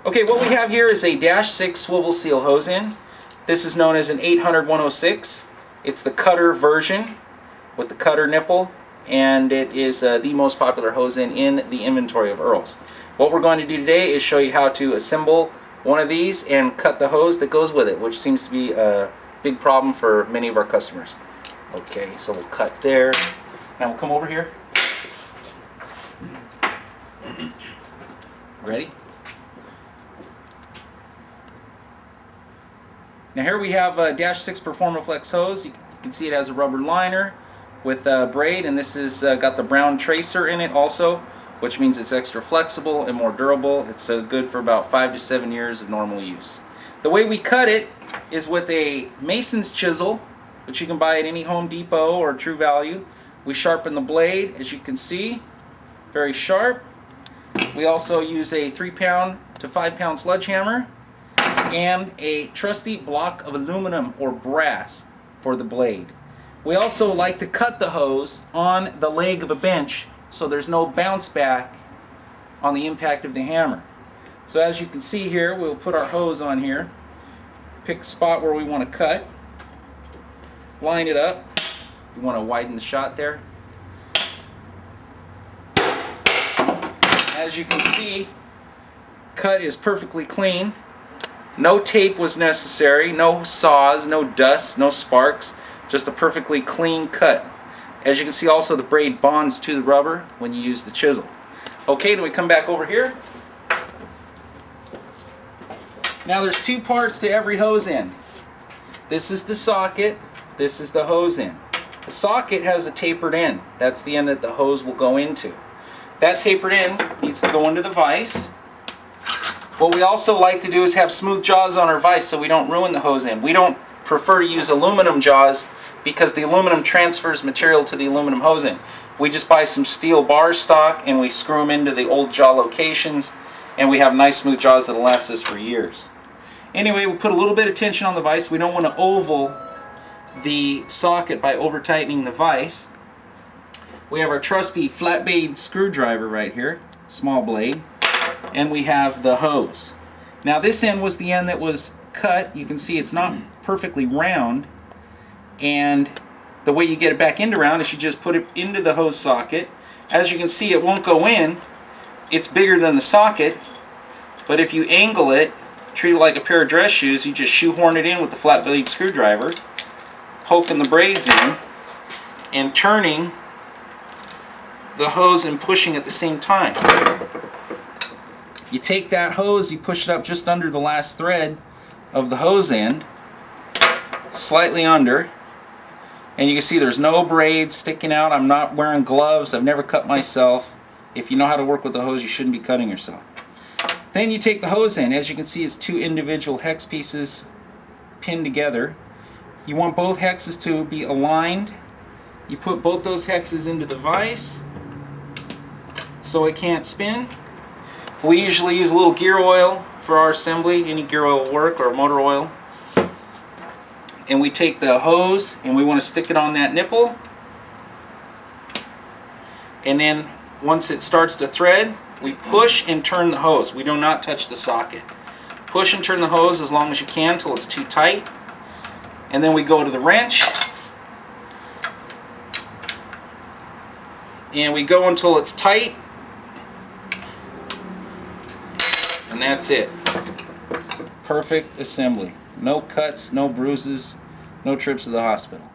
Okay, what we have here is a -6 swivel seal hose in. This is known as an 800-106. It's the cutter version with the cutter nipple, and it is the most popular hose in the inventory of Earl's. What we're going to do today is show you how to assemble one of these and cut the hose that goes with it, which seems to be a big problem for many of our customers. Okay, so we'll cut there. Now we'll come over here. Ready? Now here we have a -6 Performaflex hose. You can see it has a rubber liner with a braid, and this is got the brown tracer in it also, which means it's extra flexible and more durable. It's good for about 5 to 7 years of normal use. The way we cut it is with a mason's chisel, which you can buy at any Home Depot or True Value. We sharpen the blade, as you can see, very sharp. We also use a 3-pound to 5-pound sledgehammer and a trusty block of aluminum or brass for the blade. We also like to cut the hose on the leg of a bench so there's no bounce back on the impact of the hammer. So as you can see here, we'll put our hose on here, pick a spot where we want to cut, line it up. You want to widen the shot there. As you can see, cut is perfectly clean. No tape was necessary, no saws, no dust, no sparks, just a perfectly clean cut. As you can see also, the braid bonds to the rubber when you use the chisel. Okay, then we come back over here. Now there's 2 parts to every hose end. This is the socket, this is the hose end. The socket has a tapered end. That's the end that the hose will go into. That tapered end needs to go into the vise. What we also like to do is have smooth jaws on our vise so we don't ruin the hose end. We don't prefer to use aluminum jaws because the aluminum transfers material to the aluminum hose end. We just buy some steel bar stock and we screw them into the old jaw locations, and we have nice smooth jaws that will last us for years. Anyway, we put a little bit of tension on the vise. We don't want to oval the socket by over tightening the vise. We have our trusty flat blade screwdriver right here, small blade, and we have the hose. Now this end was the end that was cut. You can see it's not perfectly round, and the way you get it back into round is you just put it into the hose socket. As you can see, it won't go in. It's bigger than the socket, but if you angle it, treat it like a pair of dress shoes, you just shoehorn it in with the flat blade screwdriver, poking the braids in, and turning the hose and pushing at the same time. You take that hose, you push it up just under the last thread of the hose end, slightly under, and you can see there's no braids sticking out. I'm not wearing gloves. I've never cut myself. If you know how to work with the hose, you shouldn't be cutting yourself. Then you take the hose end. As you can see, it's 2 individual hex pieces pinned together. You want both hexes to be aligned. You put both those hexes into the vise so it can't spin. We usually use a little gear oil for our assembly. Any gear oil will work, or motor oil. And we take the hose and we want to stick it on that nipple. And then once it starts to thread, we push and turn the hose. We do not touch the socket. Push and turn the hose as long as you can until it's too tight. And then we go to the wrench. And we go until it's tight. And that's it. Perfect assembly. No cuts, no bruises, no trips to the hospital.